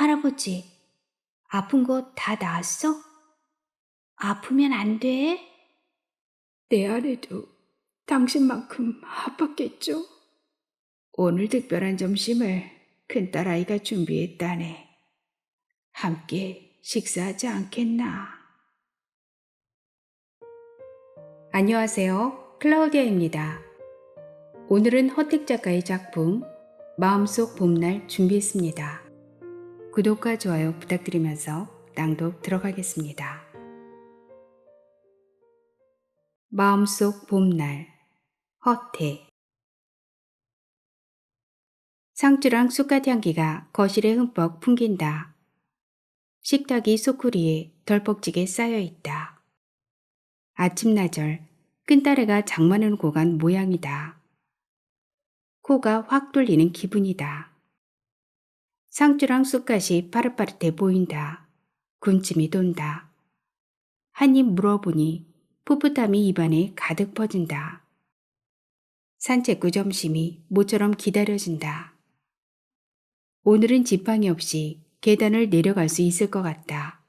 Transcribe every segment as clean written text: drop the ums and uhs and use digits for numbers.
할아버지, 아픈 거 다 나았어? 아프면 안 돼? 내 아내도 당신만큼 아팠겠죠? 오늘 특별한 점심을 큰딸아이가 준비했다네. 함께 식사하지 않겠나? 안녕하세요. 클라우디아입니다. 오늘은 허택 작가의 작품 마음속 봄날 준비했습니다. 구독과 좋아요 부탁드리면서 낭독 들어가겠습니다. 마음속 봄날 허택. 상추랑 쑥갓 향기가 거실에 흠뻑 풍긴다. 식탁이 소쿠리에 덜벅지게 쌓여있다. 아침나절 큰딸애가 장만을 오고 간 모양이다. 코가 확 뚫리는 기분이다. 상추랑 쑥갓이 파릇파릇해 보인다. 군침이 돈다. 한 입 물어보니 풋풋함이 입안에 가득 퍼진다. 산책 후 점심이 모처럼 기다려진다. 오늘은 지팡이 없이 계단을 내려갈 수 있을 것 같다.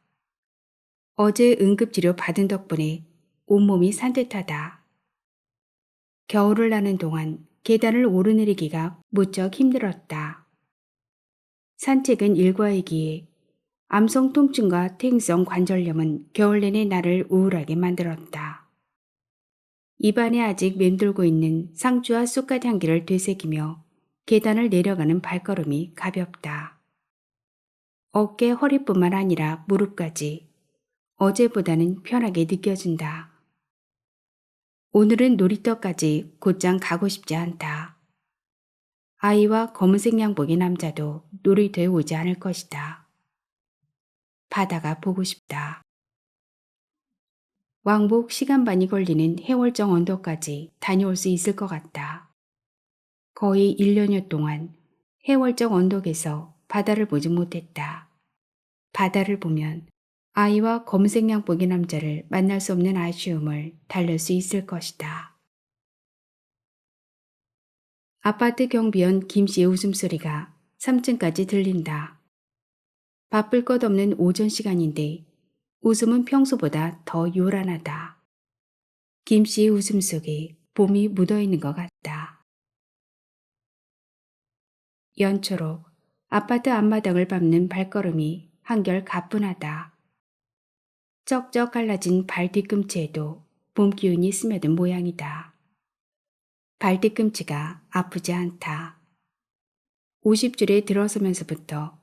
어제 응급치료 받은 덕분에 온몸이 산뜻하다. 겨울을 나는 동안 계단을 오르내리기가 무척 힘들었다. 산책은 일과이기에 암성 통증과 퇴행성 관절염은 겨울 내내 나를 우울하게 만들었다. 입안에 아직 맴돌고 있는 상추와 쑥갓 향기를 되새기며 계단을 내려가는 발걸음이 가볍다. 어깨, 허리뿐만 아니라 무릎까지 어제보다는 편하게 느껴진다. 오늘은 놀이터까지 곧장 가고 싶지 않다. 아이와 검은색 양복의 남자도 놀이터에 오지 않을 것이다. 바다가 보고 싶다. 왕복 시간 반이 걸리는 해월정 언덕까지 다녀올 수 있을 것 같다. 거의 1년여 동안 해월정 언덕에서 바다를 보지 못했다. 바다를 보면 아이와 검은색 양복의 남자를 만날 수 없는 아쉬움을 달랠 수 있을 것이다. 아파트 경비원 김씨의 웃음소리가 3층까지 들린다. 바쁠 것 없는 오전 시간인데 웃음은 평소보다 더 요란하다. 김씨의 웃음 속에 봄이 묻어있는 것 같다. 연초록 아파트 앞마당을 밟는 발걸음이 한결 가뿐하다. 쩍쩍 갈라진 발 뒤꿈치에도 봄 기운이 스며든 모양이다. 발 뒤꿈치가 아프지 않다. 50줄에 들어서면서부터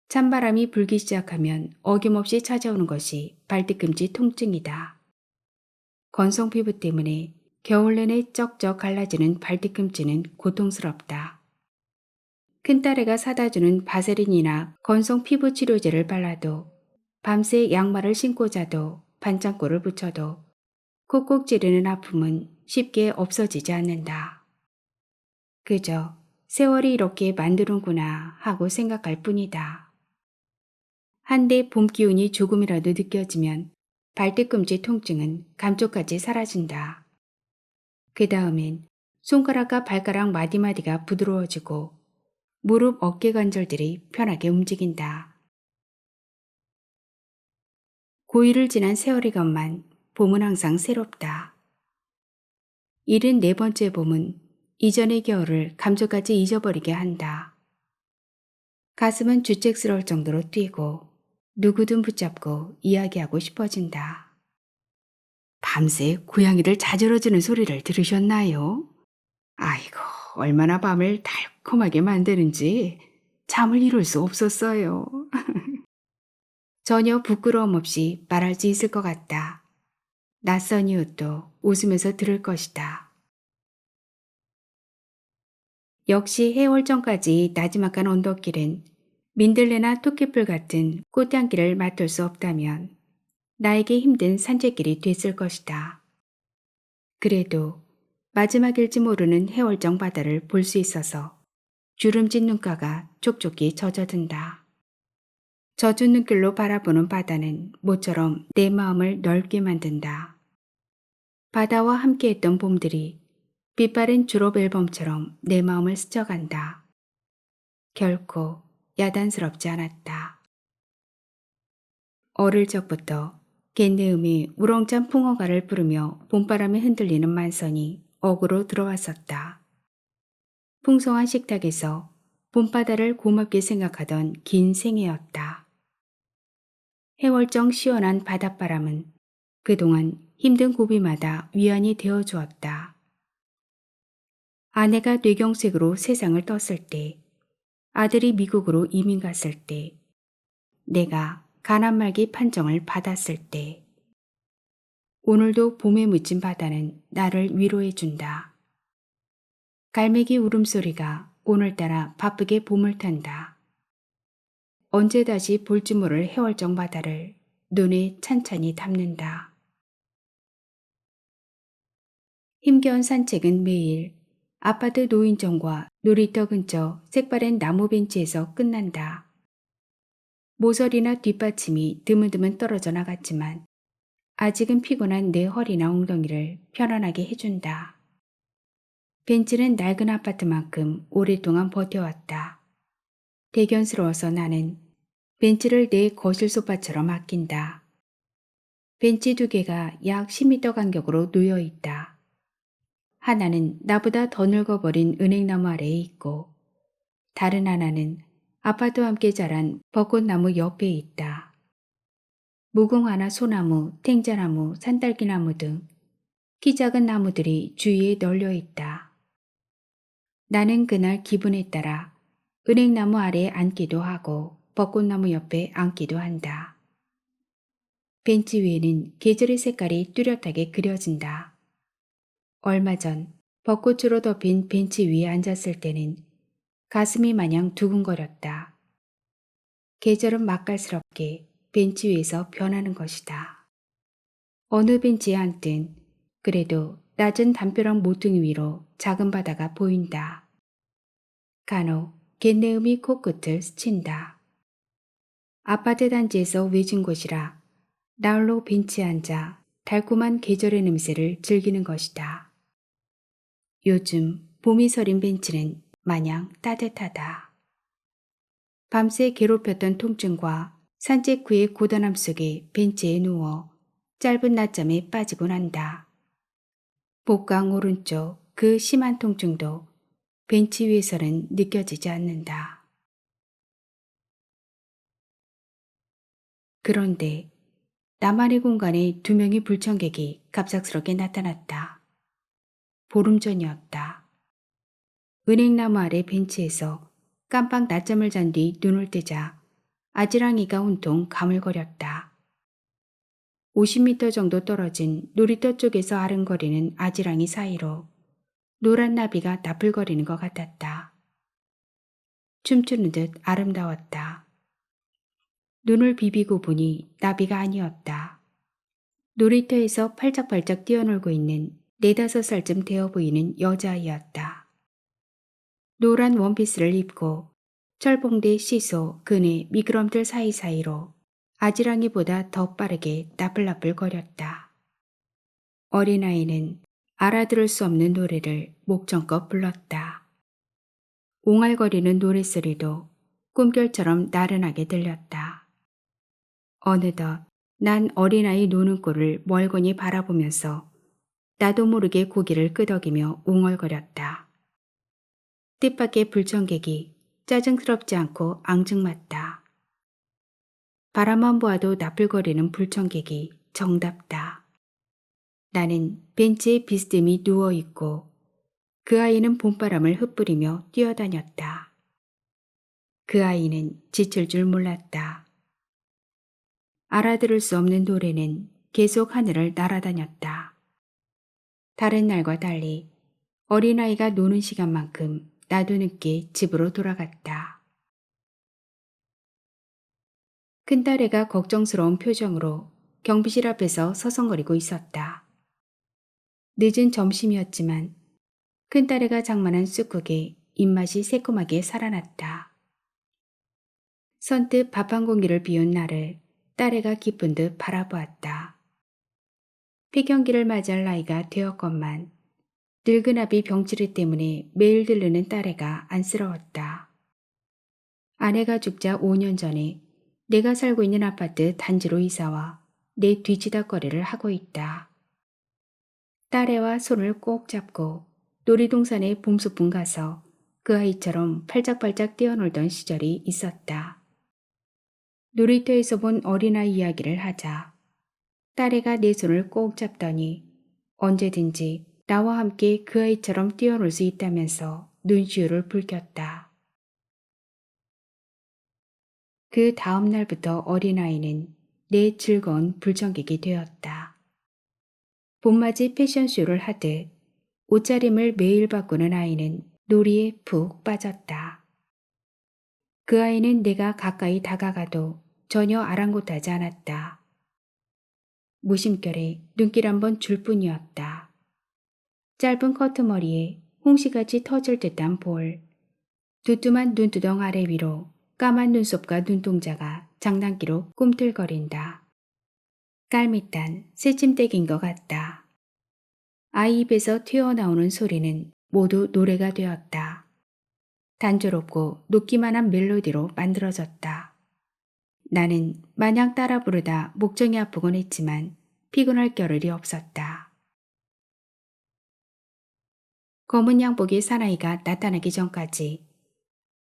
찬바람이 불기 시작하면 어김없이 찾아오는 것이 발뒤꿈치 통증이다. 건성 피부 때문에 겨울 내내 쩍쩍 갈라지는 발뒤꿈치는 고통스럽다. 큰딸애가 사다주는 바세린이나 건성 피부 치료제를 발라도 밤새 양말을 신고 자도 반창고를 붙여도 콕콕 찌르는 아픔은 쉽게 없어지지 않는다. 그저 세월이 이렇게 만드는구나 하고 생각할 뿐이다. 한데 봄 기운이 조금이라도 느껴지면 발뒤꿈치 통증은 감쪽같이 사라진다. 그 다음엔 손가락과 발가락 마디마디가 부드러워지고 무릎 어깨 관절들이 편하게 움직인다. 고일을 지난 세월이건만 봄은 항상 새롭다. 74번째 봄은 이전의 겨울을 감쪽같이 잊어버리게 한다. 가슴은 주책스러울 정도로 뛰고 누구든 붙잡고 이야기하고 싶어진다. 밤새 고양이를 자저러주는 소리를 들으셨나요? 아이고, 얼마나 밤을 달콤하게 만드는지 잠을 이룰 수 없었어요. 전혀 부끄러움 없이 말할 수 있을 것 같다. 낯선 이웃도 웃으면서 들을 것이다. 역시 해월정까지 나지막한 언덕길은 민들레나 토끼풀 같은 꽃향기를 맡을 수 없다면 나에게 힘든 산책길이 됐을 것이다. 그래도 마지막일지 모르는 해월정 바다를 볼 수 있어서 주름진 눈가가 촉촉히 젖어든다. 젖은 눈길로 바라보는 바다는 모처럼 내 마음을 넓게 만든다. 바다와 함께했던 봄들이 빛바랜 졸업 앨범처럼 내 마음을 스쳐간다. 결코 야단스럽지 않았다. 어릴 적부터 갯내음에 우렁찬 풍어가를 부르며 봄바람에 흔들리는 만선이 억으로 들어왔었다. 풍성한 식탁에서 봄바다를 고맙게 생각하던 긴 생애였다. 해월정 시원한 바닷바람은 그동안 힘든 고비마다 위안이 되어주었다. 아내가 뇌경색으로 세상을 떴을 때, 아들이 미국으로 이민 갔을 때, 내가 가난말기 판정을 받았을 때, 오늘도 봄에 묻힌 바다는 나를 위로해준다. 갈매기 울음소리가 오늘따라 바쁘게 봄을 탄다. 언제 다시 볼지 모를 해월정 바다를 눈에 찬찬히 담는다. 힘겨운 산책은 매일 아파트 노인정과 놀이터 근처 색바랜 나무 벤치에서 끝난다. 모서리나 뒷받침이 드문드문 떨어져 나갔지만 아직은 피곤한 내 허리나 엉덩이를 편안하게 해준다. 벤치는 낡은 아파트만큼 오랫동안 버텨왔다. 대견스러워서 나는 벤치를 내 거실 소파처럼 아낀다. 벤치 2개가 약 10m 간격으로 놓여 있다. 하나는 나보다 더 늙어버린 은행나무 아래에 있고 다른 하나는 아파트와 함께 자란 벚꽃나무 옆에 있다. 무궁화나 소나무, 탱자나무, 산딸기나무 등 키 작은 나무들이 주위에 널려 있다. 나는 그날 기분에 따라 은행나무 아래에 앉기도 하고 벚꽃나무 옆에 앉기도 한다. 벤치 위에는 계절의 색깔이 뚜렷하게 그려진다. 얼마 전 벚꽃으로 덮인 벤치 위에 앉았을 때는 가슴이 마냥 두근거렸다. 계절은 맛깔스럽게 벤치 위에서 변하는 것이다. 어느 벤치에 앉든 그래도 낮은 담벼락 모퉁이 위로 작은 바다가 보인다. 간혹 갯내음이 코끝을 스친다. 아파트 단지에서 외진 곳이라 나홀로 벤치에 앉아 달콤한 계절의 냄새를 즐기는 것이다. 요즘 봄이 서린 벤치는 마냥 따뜻하다. 밤새 괴롭혔던 통증과 산책 후의 고단함 속에 벤치에 누워 짧은 낮잠에 빠지곤 한다. 복강 오른쪽 그 심한 통증도 벤치 위에서는 느껴지지 않는다. 그런데 나만의 공간에 2명의 불청객이 갑작스럽게 나타났다. 보름 전이었다. 은행나무 아래 벤치에서 깜빡 낮잠을 잔 뒤 눈을 뜨자 아지랑이가 온통 가물거렸다. 50m 정도 떨어진 놀이터 쪽에서 아른거리는 아지랑이 사이로 노란 나비가 나풀거리는 것 같았다. 춤추는 듯 아름다웠다. 눈을 비비고 보니 나비가 아니었다. 놀이터에서 팔짝팔짝 뛰어놀고 있는 4~5살쯤 되어 보이는 여자아이였다. 노란 원피스를 입고 철봉대, 시소, 그네, 미끄럼틀 사이사이로 아지랑이보다 더 빠르게 나풀나풀거렸다. 어린아이는 알아들을 수 없는 노래를 목청껏 불렀다. 옹알거리는 노랫소리도 꿈결처럼 나른하게 들렸다. 어느덧 난 어린아이 노는 꼴을 멀거니 바라보면서 나도 모르게 고개를 끄덕이며 웅얼거렸다. 뜻밖의 불청객이 짜증스럽지 않고 앙증맞다. 바라만 보아도 나풀거리는 불청객이 정답다. 나는 벤치에 비스듬히 누워있고 그 아이는 봄바람을 흩뿌리며 뛰어다녔다. 그 아이는 지칠 줄 몰랐다. 알아들을 수 없는 노래는 계속 하늘을 날아다녔다. 다른 날과 달리 어린아이가 노는 시간만큼 나도 늦게 집으로 돌아갔다. 큰딸애가 걱정스러운 표정으로 경비실 앞에서 서성거리고 있었다. 늦은 점심이었지만 큰딸애가 장만한 쑥국에 입맛이 새콤하게 살아났다. 선뜻 밥 한 공기를 비운 나를 딸애가 기쁜 듯 바라보았다. 폐경기를 맞이할 나이가 되었건만 늙은 아비 병치레 때문에 매일 들르는 딸애가 안쓰러웠다. 아내가 죽자 5년 전에 내가 살고 있는 아파트 단지로 이사와 내 뒤치다거리를 하고 있다. 딸애와 손을 꼭 잡고 놀이동산에 봄소풍 가서 그 아이처럼 팔짝팔짝 뛰어놀던 시절이 있었다. 놀이터에서 본 어린아이 이야기를 하자 딸애가 내 손을 꼭 잡더니 언제든지 나와 함께 그 아이처럼 뛰어놀 수 있다면서 눈시울을 붉혔다. 그 다음 날부터 어린아이는 내 즐거운 불청객이 되었다. 봄맞이 패션쇼를 하듯 옷차림을 매일 바꾸는 아이는 놀이에 푹 빠졌다. 그 아이는 내가 가까이 다가가도 전혀 아랑곳하지 않았다. 무심결에 눈길 한번 줄 뿐이었다. 짧은 커트머리에 홍시같이 터질 듯한 볼, 두툼한 눈두덩 아래 위로 까만 눈썹과 눈동자가 장난기로 꿈틀거린다. 깔밑단 새침대기인 것 같다. 아이 입에서 튀어나오는 소리는 모두 노래가 되었다. 단조롭고 녹기만한 멜로디로 만들어졌다. 나는 마냥 따라 부르다 목청이 아프곤 했지만 피곤할 겨를이 없었다. 검은 양복의 사나이가 나타나기 전까지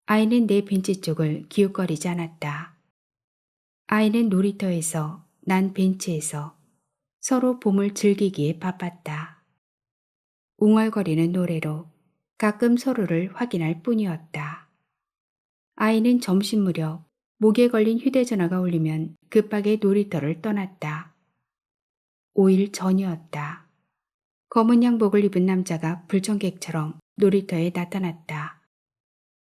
아이는 내 벤치 쪽을 기웃거리지 않았다. 아이는 놀이터에서, 난 벤치에서 서로 봄을 즐기기에 바빴다. 웅얼거리는 노래로 가끔 서로를 확인할 뿐이었다. 아이는 점심 무렵 목에 걸린 휴대전화가 울리면 급하게 놀이터를 떠났다. 5일 전이었다. 검은 양복을 입은 남자가 불청객처럼 놀이터에 나타났다.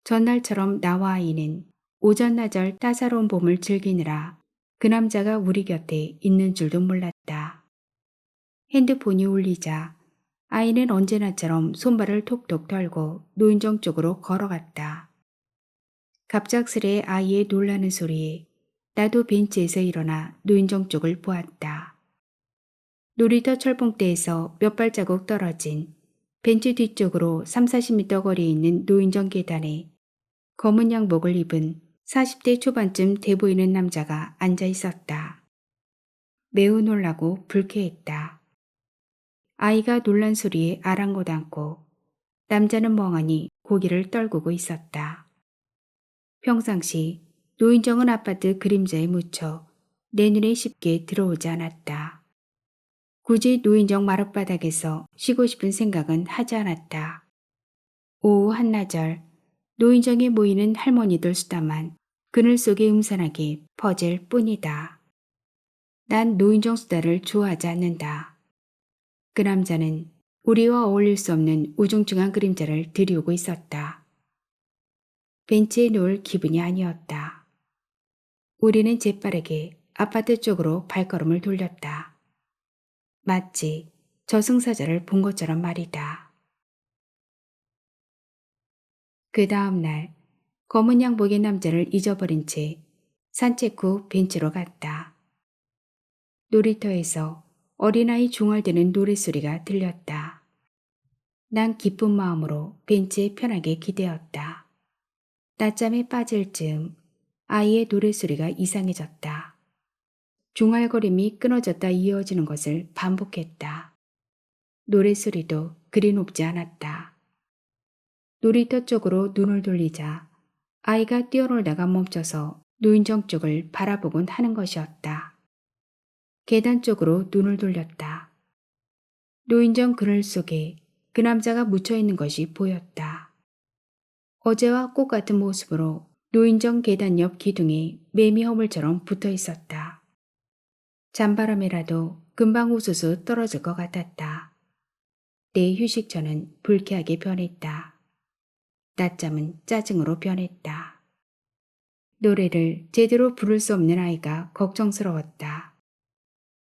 전날처럼 나와 아이는 오전나절 따사로운 봄을 즐기느라 그 남자가 우리 곁에 있는 줄도 몰랐다. 핸드폰이 울리자 아이는 언제나처럼 손발을 톡톡 털고 노인정 쪽으로 걸어갔다. 갑작스레 아이의 놀라는 소리에 나도 벤치에서 일어나 노인정 쪽을 보았다. 놀이터 철봉대에서 몇 발자국 떨어진 벤치 뒤쪽으로 30-40m 거리에 있는 노인정 계단에 검은 양복을 입은 40대 초반쯤 돼 보이는 남자가 앉아 있었다. 매우 놀라고 불쾌했다. 아이가 놀란 소리에 아랑곳 않고 남자는 멍하니 고개를 떨구고 있었다. 평상시 노인정은 아파트 그림자에 묻혀 내 눈에 쉽게 들어오지 않았다. 굳이 노인정 마룻바닥에서 쉬고 싶은 생각은 하지 않았다. 오후 한나절 노인정에 모이는 할머니들 수다만 그늘 속에 음산하게 퍼질 뿐이다. 난 노인정 수다를 좋아하지 않는다. 그 남자는 우리와 어울릴 수 없는 우중충한 그림자를 들이우고 있었다. 벤치에 놓을 기분이 아니었다. 우리는 재빠르게 아파트 쪽으로 발걸음을 돌렸다. 마치 저승사자를 본 것처럼 말이다. 그 다음 날 검은 양복의 남자를 잊어버린 채 산책 후 벤치로 갔다. 놀이터에서 어린아이 중얼대는 노랫소리가 들렸다. 난 기쁜 마음으로 벤치에 편하게 기대었다. 낮잠에 빠질 즈음 아이의 노랫소리가 이상해졌다. 중얼거림이 끊어졌다 이어지는 것을 반복했다. 노랫소리도 그리 높지 않았다. 놀이터 쪽으로 눈을 돌리자 아이가 뛰어놀다가 멈춰서 노인정 쪽을 바라보곤 하는 것이었다. 계단 쪽으로 눈을 돌렸다. 노인정 그늘 속에 그 남자가 묻혀있는 것이 보였다. 어제와 똑같은 모습으로 노인정 계단 옆 기둥에 매미 허물처럼 붙어 있었다. 잔바람이라도 금방 우수수 떨어질 것 같았다. 내 휴식처는 불쾌하게 변했다. 낮잠은 짜증으로 변했다. 노래를 제대로 부를 수 없는 아이가 걱정스러웠다.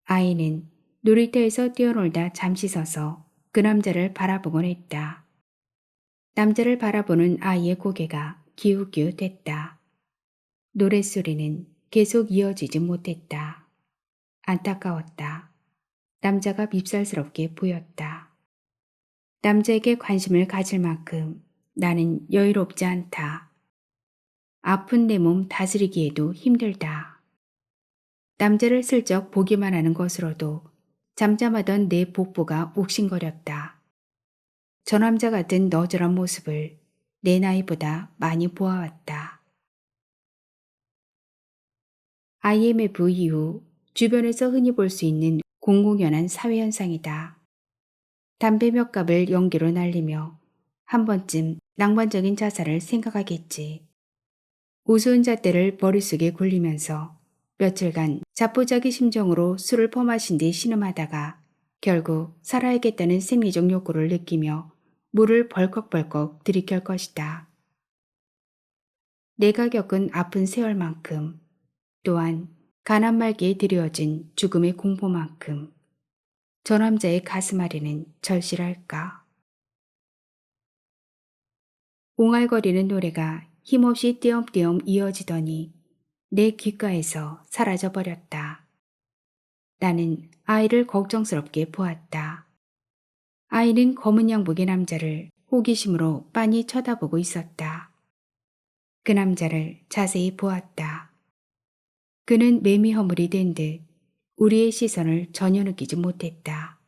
아이는 놀이터에서 뛰어놀다 잠시 서서 그 남자를 바라보곤 했다. 남자를 바라보는 아이의 고개가 기웃기웃했다. 노랫소리는 계속 이어지지 못했다. 안타까웠다. 남자가 밉살스럽게 보였다. 남자에게 관심을 가질 만큼 나는 여유롭지 않다. 아픈 내 몸 다스리기에도 힘들다. 남자를 슬쩍 보기만 하는 것으로도 잠잠하던 내 복부가 옥신거렸다. 저 남자 같은 너절한 모습을 내 나이보다 많이 보아왔다. IMF 이후 주변에서 흔히 볼 수 있는 공공연한 사회현상이다. 담배 몇 갑을 연기로 날리며 한 번쯤 낭만적인 자살을 생각하겠지. 우스운 잣대를 머릿속에 굴리면서 며칠간 자포자기 심정으로 술을 퍼마신 뒤 신음하다가 결국 살아야겠다는 생리적 욕구를 느끼며 물을 벌컥벌컥 들이킬 것이다. 내가 겪은 아픈 세월만큼, 또한 가난 말기에 드리워진 죽음의 공포만큼 저 남자의 가슴앓이는 절실할까. 옹알거리는 노래가 힘없이 띄엄띄엄 이어지더니 내 귓가에서 사라져버렸다. 나는 아이를 걱정스럽게 보았다. 아이는 검은 양복의 남자를 호기심으로 빤히 쳐다보고 있었다. 그 남자를 자세히 보았다. 그는 매미 허물이 된 듯 우리의 시선을 전혀 느끼지 못했다.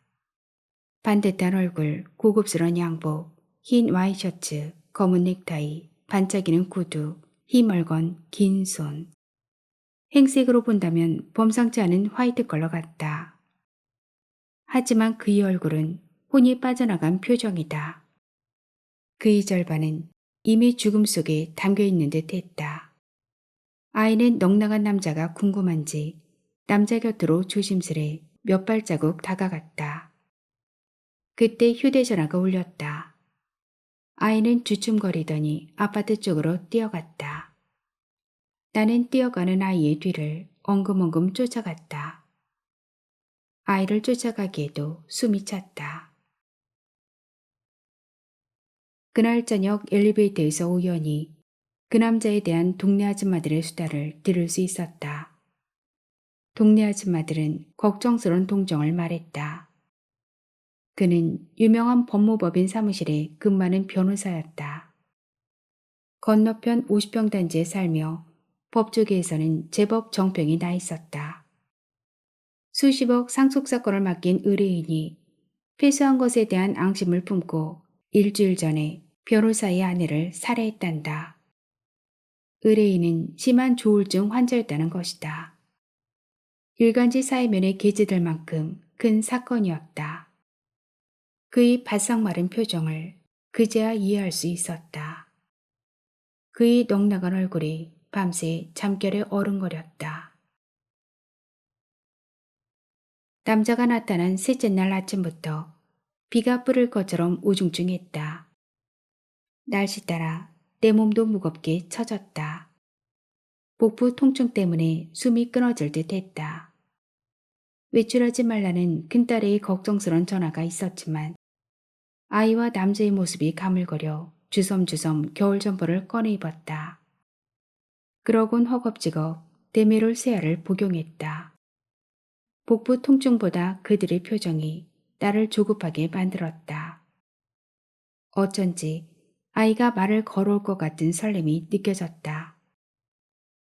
반듯한 얼굴, 고급스러운 양복, 흰 와이셔츠, 검은 넥타이, 반짝이는 구두, 희멀건 긴 손. 행색으로 본다면 범상치 않은 화이트 컬러 같다. 하지만 그의 얼굴은 혼이 빠져나간 표정이다. 그의 절반은 이미 죽음 속에 담겨있는 듯 했다. 아이는 넉넉한 남자가 궁금한지 남자 곁으로 조심스레 몇 발자국 다가갔다. 그때 휴대전화가 울렸다. 아이는 주춤거리더니 아파트 쪽으로 뛰어갔다. 나는 뛰어가는 아이의 뒤를 엉금엉금 쫓아갔다. 아이를 쫓아가기에도 숨이 찼다. 그날 저녁 엘리베이터에서 우연히 그 남자에 대한 동네 아줌마들의 수다를 들을 수 있었다. 동네 아줌마들은 걱정스러운 동정을 말했다. 그는 유명한 법무법인 사무실에 근무하는 변호사였다. 건너편 50평 단지에 살며 법조계에서는 제법 정평이 나 있었다. 수십억 상속사건을 맡긴 의뢰인이 패소한 것에 대한 앙심을 품고 일주일 전에 변호사의 아내를 살해했단다. 의뢰인은 심한 조울증 환자였다는 것이다. 일간지 사회면에 게재될 만큼 큰 사건이었다. 그의 바싹 마른 표정을 그제야 이해할 수 있었다. 그의 넉넉한 얼굴이 밤새 잠결에 어른거렸다. 남자가 나타난 셋째 날 아침부터 비가 뿌릴 것처럼 우중충했다. 날씨 따라 내 몸도 무겁게 처졌다. 복부 통증 때문에 숨이 끊어질 듯 했다. 외출하지 말라는 큰딸의 걱정스런 전화가 있었지만 아이와 남자의 모습이 가물거려 주섬주섬 겨울 점퍼를 꺼내 입었다. 그러곤 허겁지겁 데메롤 세아를 복용했다. 복부 통증보다 그들의 표정이 나를 조급하게 만들었다. 어쩐지 아이가 말을 걸어올 것 같은 설렘이 느껴졌다.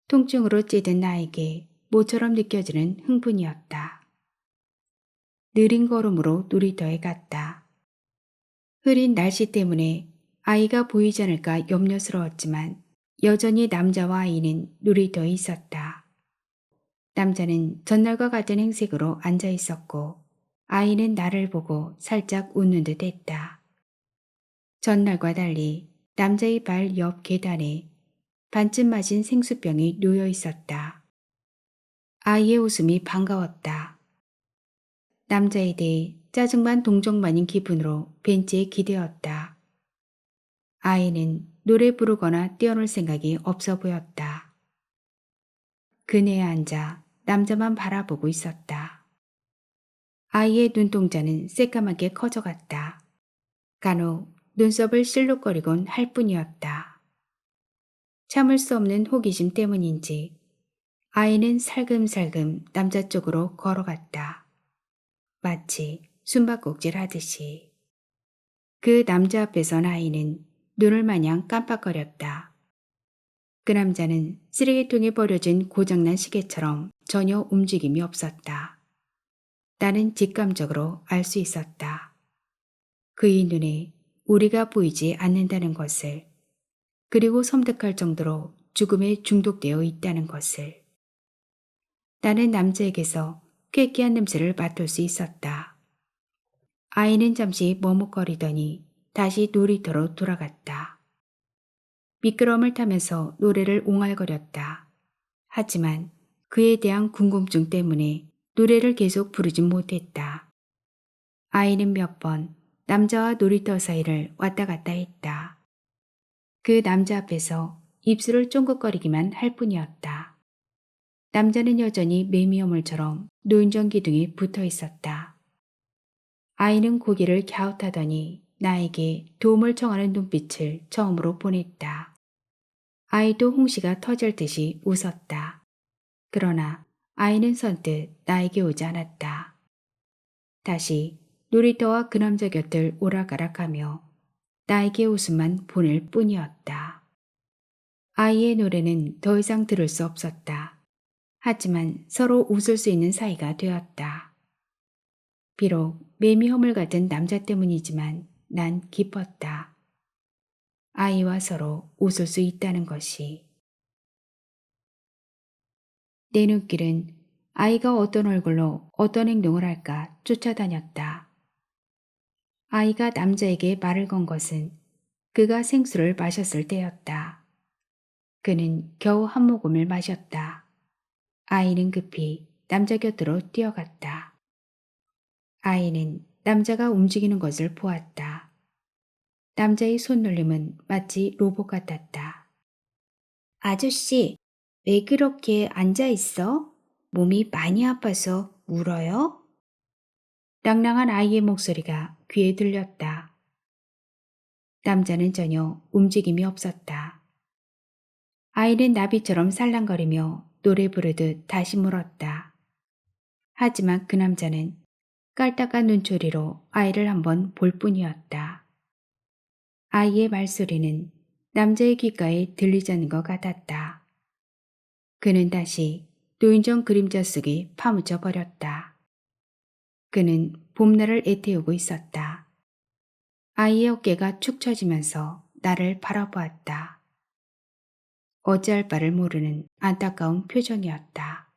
통증으로 찌든 나에게 모처럼 느껴지는 흥분이었다. 느린 걸음으로 놀이터에 갔다. 흐린 날씨 때문에 아이가 보이지 않을까 염려스러웠지만 여전히 남자와 아이는 놀이터에 있었다. 남자는 전날과 같은 행색으로 앉아 있었고 아이는 나를 보고 살짝 웃는 듯 했다. 전날과 달리 남자의 발 옆 계단에 반쯤 마신 생수병이 놓여 있었다. 아이의 웃음이 반가웠다. 남자에 대해 짜증만 동정만인 기분으로 벤치에 기대었다. 아이는 노래 부르거나 뛰어놀 생각이 없어 보였다. 그네에 앉아 남자만 바라보고 있었다. 아이의 눈동자는 새까맣게 커져갔다. 간혹 눈썹을 실룩거리곤 할 뿐이었다. 참을 수 없는 호기심 때문인지 아이는 살금살금 남자 쪽으로 걸어갔다. 마치 숨바꼭질 하듯이. 그 남자 앞에 선 아이는 눈을 마냥 깜빡거렸다. 그 남자는 쓰레기통에 버려진 고장난 시계처럼 전혀 움직임이 없었다. 나는 직감적으로 알 수 있었다. 그의 눈에 우리가 보이지 않는다는 것을, 그리고 섬뜩할 정도로 죽음에 중독되어 있다는 것을. 나는 남자에게서 쾌기한 냄새를 맡을 수 있었다. 아이는 잠시 머뭇거리더니 다시 놀이터로 돌아갔다. 미끄럼을 타면서 노래를 옹알거렸다. 하지만 그에 대한 궁금증 때문에 노래를 계속 부르진 못했다. 아이는 몇 번 남자와 놀이터 사이를 왔다 갔다 했다. 그 남자 앞에서 입술을 쫑긋거리기만 할 뿐이었다. 남자는 여전히 매미어물처럼 노인정 기둥에 붙어 있었다. 아이는 고개를 갸웃하더니 나에게 도움을 청하는 눈빛을 처음으로 보냈다. 아이도 홍시가 터질 듯이 웃었다. 그러나 아이는 선뜻 나에게 오지 않았다. 다시 놀이터와 그 남자 곁을 오락가락하며 나에게 웃음만 보낼 뿐이었다. 아이의 노래는 더 이상 들을 수 없었다. 하지만 서로 웃을 수 있는 사이가 되었다. 비록 매미 허물 같은 남자 때문이지만 난 기뻤다. 아이와 서로 웃을 수 있다는 것이. 내 눈길은 아이가 어떤 얼굴로 어떤 행동을 할까 쫓아다녔다. 아이가 남자에게 말을 건 것은 그가 생수를 마셨을 때였다. 그는 겨우 한 모금을 마셨다. 아이는 급히 남자 곁으로 뛰어갔다. 아이는 남자가 움직이는 것을 보았다. 남자의 손놀림은 마치 로봇 같았다. 아저씨, 왜 그렇게 앉아 있어? 몸이 많이 아파서 울어요? 랑랑한 아이의 목소리가 귀에 들렸다. 남자는 전혀 움직임이 없었다. 아이는 나비처럼 살랑거리며 노래 부르듯 다시 물었다. 하지만 그 남자는 깔딱한 눈초리로 아이를 한번 볼 뿐이었다. 아이의 말소리는 남자의 귓가에 들리지 않는 것 같았다. 그는 다시 노인정 그림자 속에 파묻혀 버렸다. 그는 봄날을 애태우고 있었다. 아이의 어깨가 축 처지면서 나를 바라보았다. 어찌할 바를 모르는 안타까운 표정이었다.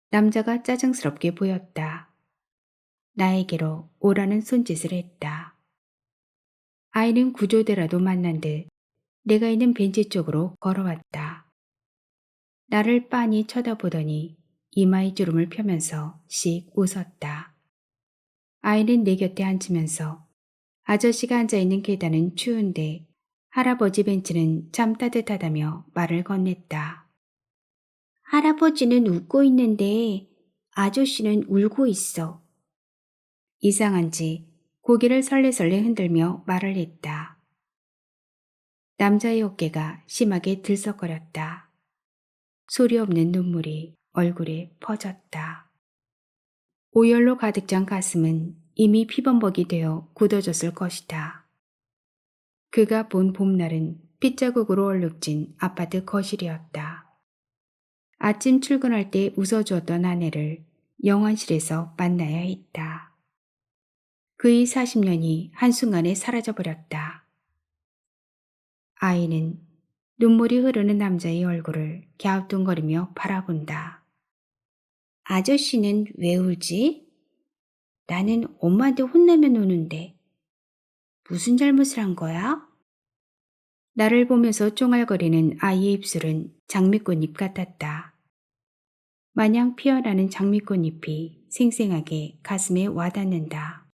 남자가 짜증스럽게 보였다. 나에게로 오라는 손짓을 했다. 아이는 구조대라도 만난 듯 내가 있는 벤치 쪽으로 걸어왔다. 나를 빤히 쳐다보더니 이마에 주름을 펴면서 씩 웃었다. 아이는 내 곁에 앉으면서 아저씨가 앉아있는 계단은 추운데 할아버지 벤치는 참 따뜻하다며 말을 건넸다. 할아버지는 웃고 있는데 아저씨는 울고 있어. 이상한지 고개를 설레설레 흔들며 말을 했다. 남자의 어깨가 심하게 들썩거렸다. 소리 없는 눈물이 얼굴에 퍼졌다. 오열로 가득 찬 가슴은 이미 피범벅이 되어 굳어졌을 것이다. 그가 본 봄날은 핏자국으로 얼룩진 아파트 거실이었다. 아침 출근할 때 웃어주었던 아내를 영안실에서 만나야 했다. 그의 40년이 한순간에 사라져버렸다. 아이는 눈물이 흐르는 남자의 얼굴을 갸우뚱거리며 바라본다. 아저씨는 왜 울지? 나는 엄마한테 혼나면 우는데. 무슨 잘못을 한 거야? 나를 보면서 쫑알거리는 아이의 입술은 장미꽃잎 같았다. 마냥 피어나는 장미꽃잎이 생생하게 가슴에 와닿는다.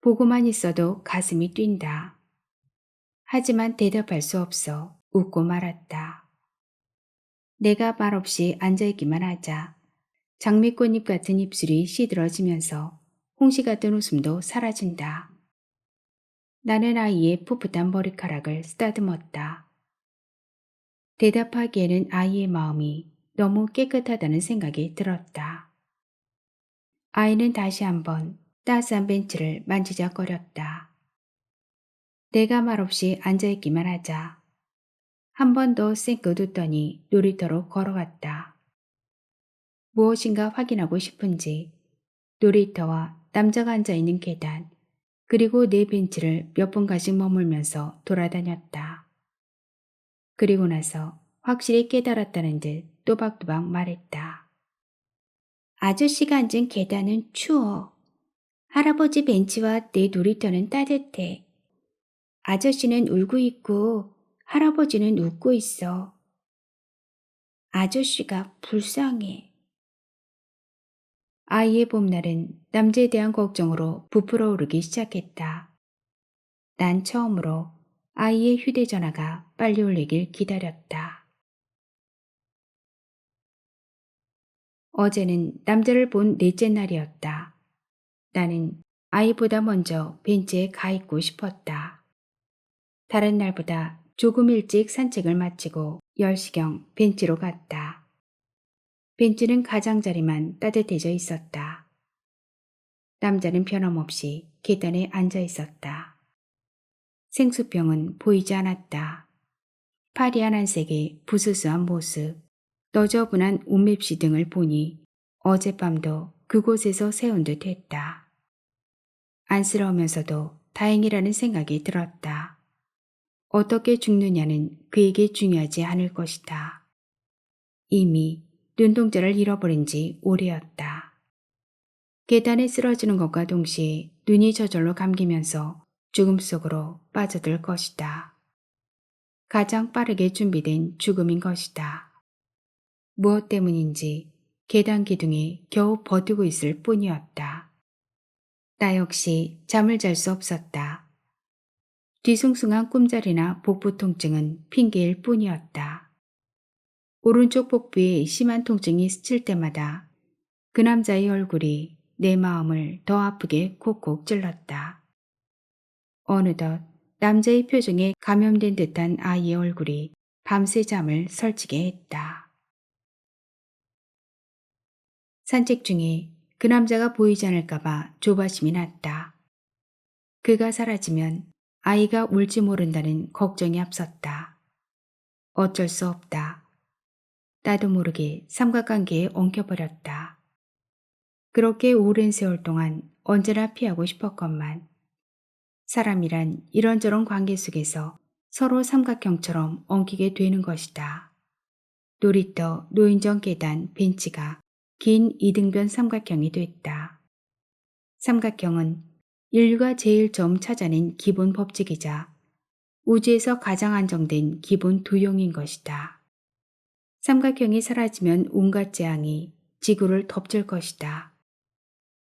보고만 있어도 가슴이 뛴다. 하지만 대답할 수 없어 웃고 말았다. 내가 말없이 앉아있기만 하자 장미꽃잎 같은 입술이 시들어지면서 홍시 같은 웃음도 사라진다. 나는 아이의 풋풋한 머리카락을 쓰다듬었다. 대답하기에는 아이의 마음이 너무 깨끗하다는 생각이 들었다. 아이는 다시 한번 따스한 벤치를 만지작거렸다. 내가 말없이 앉아있기만 하자 한 번 더 쌩긋 웃더니 놀이터로 걸어갔다. 무엇인가 확인하고 싶은지 놀이터와 남자가 앉아있는 계단, 그리고 내 벤치를 몇 번가씩 머물면서 돌아다녔다. 그리고 나서 확실히 깨달았다는 듯 또박또박 말했다. 아저씨가 앉은 계단은 추워. 할아버지 벤치와 내 놀이터는 따뜻해. 아저씨는 울고 있고 할아버지는 웃고 있어. 아저씨가 불쌍해. 아이의 봄날은 남자에 대한 걱정으로 부풀어 오르기 시작했다. 난 처음으로 아이의 휴대전화가 빨리 울리길 기다렸다. 어제는 남자를 본 넷째 날이었다. 나는 아이보다 먼저 벤치에 가 있고 싶었다. 다른 날보다 조금 일찍 산책을 마치고 10시경 벤치로 갔다. 벤치는 가장자리만 따뜻해져 있었다. 남자는 변함없이 계단에 앉아 있었다. 생수병은 보이지 않았다. 파리한 한색의 부스스한 모습, 너저분한 옷맵시 등을 보니 어젯밤도 그곳에서 세운 듯 했다. 안쓰러우면서도 다행이라는 생각이 들었다. 어떻게 죽느냐는 그에게 중요하지 않을 것이다. 이미 눈동자를 잃어버린 지 오래였다. 계단에 쓰러지는 것과 동시에 눈이 저절로 감기면서 죽음 속으로 빠져들 것이다. 가장 빠르게 준비된 죽음인 것이다. 무엇 때문인지 계단 기둥에 겨우 버티고 있을 뿐이었다. 나 역시 잠을 잘 수 없었다. 뒤숭숭한 꿈자리나 복부 통증은 핑계일 뿐이었다. 오른쪽 복부에 심한 통증이 스칠 때마다 그 남자의 얼굴이 내 마음을 더 아프게 콕콕 찔렀다. 어느덧 남자의 표정에 감염된 듯한 아이의 얼굴이 밤새 잠을 설치게 했다. 산책 중에 그 남자가 보이지 않을까봐 조바심이 났다. 그가 사라지면 아이가 울지 모른다는 걱정이 앞섰다. 어쩔 수 없다. 나도 모르게 삼각관계에 엉켜버렸다. 그렇게 오랜 세월 동안 언제나 피하고 싶었건만 사람이란 이런저런 관계 속에서 서로 삼각형처럼 엉키게 되는 것이다. 놀이터, 노인정 계단, 벤치가 긴 이등변 삼각형이 됐다. 삼각형은 인류가 제일 처음 찾아낸 기본 법칙이자 우주에서 가장 안정된 기본 도형인 것이다. 삼각형이 사라지면 온갖 재앙이 지구를 덮칠 것이다.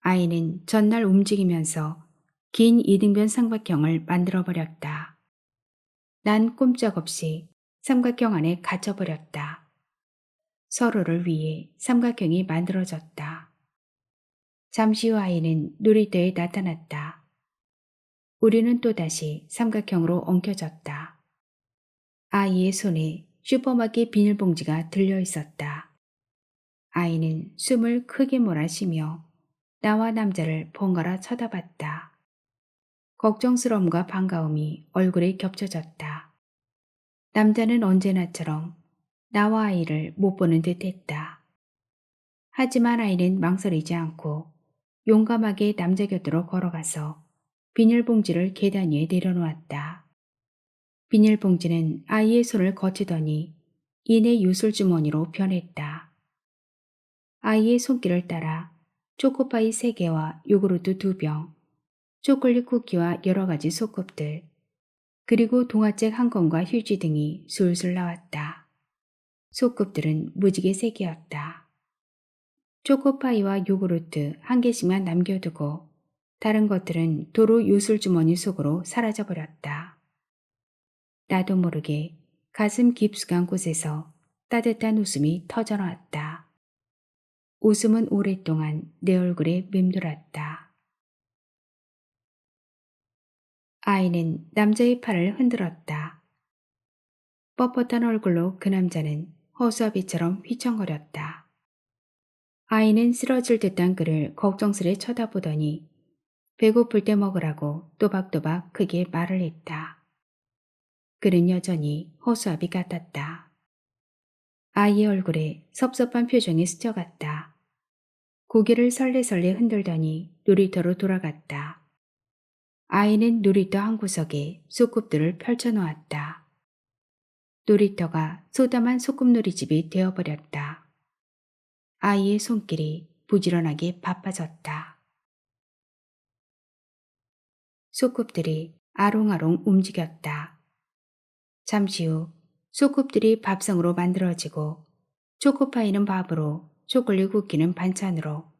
아이는 전날 움직이면서 긴 이등변 삼각형을 만들어버렸다. 난 꼼짝없이 삼각형 안에 갇혀버렸다. 서로를 위해 삼각형이 만들어졌다. 잠시 후 아이는 놀이터에 나타났다. 우리는 또다시 삼각형으로 엉켜졌다. 아이의 손에 슈퍼마켓 비닐봉지가 들려 있었다. 아이는 숨을 크게 몰아쉬며 나와 남자를 번갈아 쳐다봤다. 걱정스러움과 반가움이 얼굴에 겹쳐졌다. 남자는 언제나처럼 나와 아이를 못 보는 듯 했다. 하지만 아이는 망설이지 않고 용감하게 남자 곁으로 걸어가서 비닐봉지를 계단 위에 내려놓았다. 비닐봉지는 아이의 손을 거치더니 이내 유술주머니로 변했다. 아이의 손길을 따라 초코파이 3개와 요구르트 2병, 초콜릿 쿠키와 여러 가지 소꿉들, 그리고 동화책 1권과 휴지 등이 술술 나왔다. 소꿉들은 무지개 3개였다. 초코파이와 요구르트 1개씩만 남겨두고 다른 것들은 도로 요술주머니 속으로 사라져버렸다. 나도 모르게 가슴 깊숙한 곳에서 따뜻한 웃음이 터져나왔다. 웃음은 오랫동안 내 얼굴에 맴돌았다. 아이는 남자의 팔을 흔들었다. 뻣뻣한 얼굴로 그 남자는 허수아비처럼 휘청거렸다. 아이는 쓰러질 듯한 그를 걱정스레 쳐다보더니 배고플 때 먹으라고 또박또박 크게 말을 했다. 그는 여전히 허수아비 같았다. 아이의 얼굴에 섭섭한 표정이 스쳐갔다. 고개를 설레설레 흔들더니 놀이터로 돌아갔다. 아이는 놀이터 한 구석에 소꿉들을 펼쳐놓았다. 놀이터가 소담한 소꿉놀이집이 되어버렸다. 아이의 손길이 부지런하게 바빠졌다. 소꿉들이 아롱아롱 움직였다. 잠시 후 소꿉들이 밥상으로 만들어지고 초코파이는 밥으로, 초콜릿 쿠키는 반찬으로,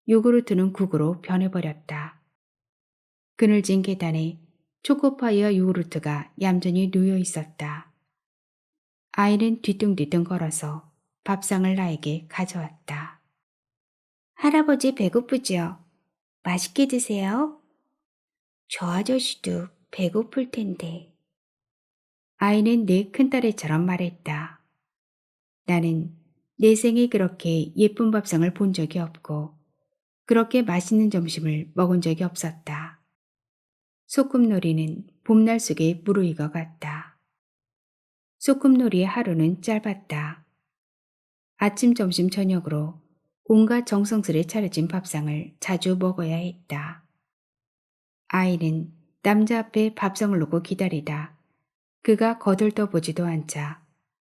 요구르트는 국으로 변해버렸다. 그늘진 계단에 초코파이와 요구르트가 얌전히 놓여 있었다. 아이는 뒤뚱뒤뚱 걸어서 밥상을 나에게 가져왔다. 할아버지 배고프지요? 맛있게 드세요. 저 아저씨도 배고플 텐데. 아이는 내 큰딸애처럼 말했다. 나는 내 생에 그렇게 예쁜 밥상을 본 적이 없고 그렇게 맛있는 점심을 먹은 적이 없었다. 소꿉놀이는 봄날 속에 무르익어 갔다. 소꿉놀이의 하루는 짧았다. 아침, 점심, 저녁으로 온갖 정성스레 차려진 밥상을 자주 먹어야 했다. 아이는 남자 앞에 밥상을 놓고 기다리다 그가 거들떠보지도 않자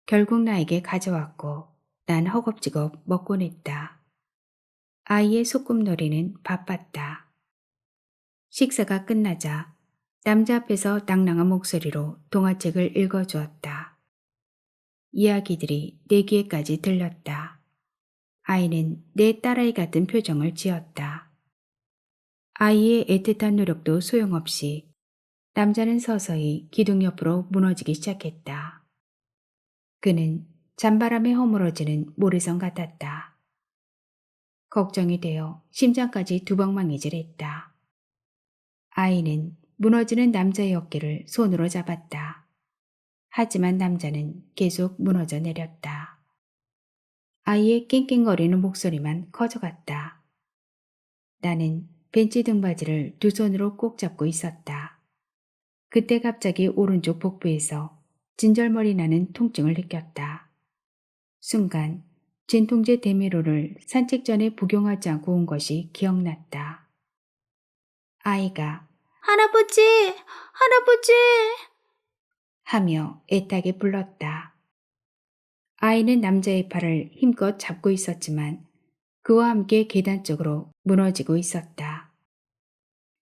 결국 나에게 가져왔고 난 허겁지겁 먹곤 했다. 아이의 소꿉놀이는 바빴다. 식사가 끝나자 남자 앞에서 낭랑한 목소리로 동화책을 읽어주었다. 이야기들이 내 귀에까지 들렸다. 아이는 내 딸아이 같은 표정을 지었다. 아이의 애틋한 노력도 소용없이 남자는 서서히 기둥 옆으로 무너지기 시작했다. 그는 잔바람에 허물어지는 모래성 같았다. 걱정이 되어 심장까지 두방망이질했다. 아이는 무너지는 남자의 어깨를 손으로 잡았다. 하지만 남자는 계속 무너져 내렸다. 아이의 낑낑거리는 목소리만 커져갔다. 나는 벤치 등받이를 두 손으로 꼭 잡고 있었다. 그때 갑자기 오른쪽 복부에서 진절머리 나는 통증을 느꼈다. 순간 진통제 데메로를 산책 전에 복용하지 않고 온 것이 기억났다. 아이가 할아버지! 할아버지! 하며 애타게 불렀다. 아이는 남자의 팔을 힘껏 잡고 있었지만 그와 함께 계단 쪽으로 무너지고 있었다.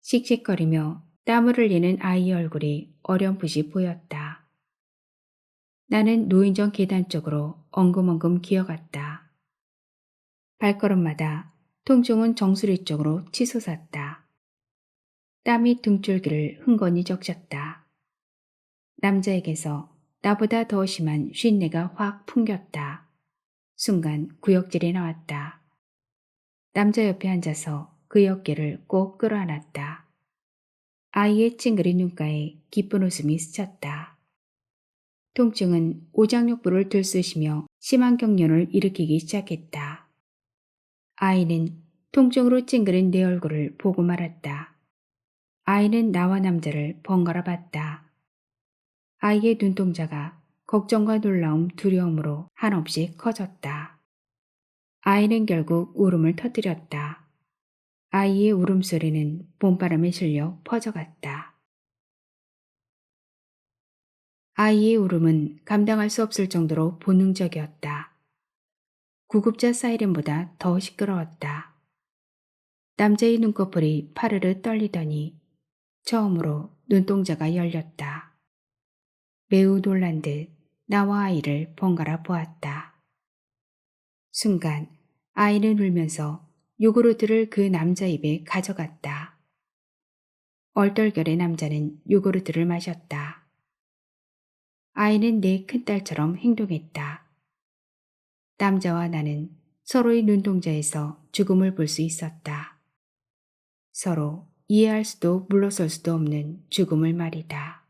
씩씩거리며 땀을 흘리는 아이의 얼굴이 어렴풋이 보였다. 나는 노인정 계단 쪽으로 엉금엉금 기어갔다. 발걸음마다 통증은 정수리 쪽으로 치솟았다. 땀이 등줄기를 흥건히 적셨다. 남자에게서 나보다 더 심한 쉰내가 확 풍겼다. 순간 구역질이 나왔다. 남자 옆에 앉아서 그의 어깨를 꼭 끌어안았다. 아이의 찡그린 눈가에 기쁜 웃음이 스쳤다. 통증은 오장육부를 들쑤시며 심한 경련을 일으키기 시작했다. 아이는 통증으로 찡그린 내 얼굴을 보고 말았다. 아이는 나와 남자를 번갈아 봤다. 아이의 눈동자가 걱정과 놀라움, 두려움으로 한없이 커졌다. 아이는 결국 울음을 터뜨렸다. 아이의 울음소리는 봄바람에 실려 퍼져갔다. 아이의 울음은 감당할 수 없을 정도로 본능적이었다. 구급차 사이렌보다 더 시끄러웠다. 남자의 눈꺼풀이 파르르 떨리더니 처음으로 눈동자가 열렸다. 매우 놀란 듯 나와 아이를 번갈아 보았다. 순간 아이는 울면서 요구르트를 그 남자 입에 가져갔다. 얼떨결에 남자는 요구르트를 마셨다. 아이는 내 큰딸처럼 행동했다. 남자와 나는 서로의 눈동자에서 죽음을 볼 수 있었다. 서로 이해할 수도 물러설 수도 없는 죽음을 말이다.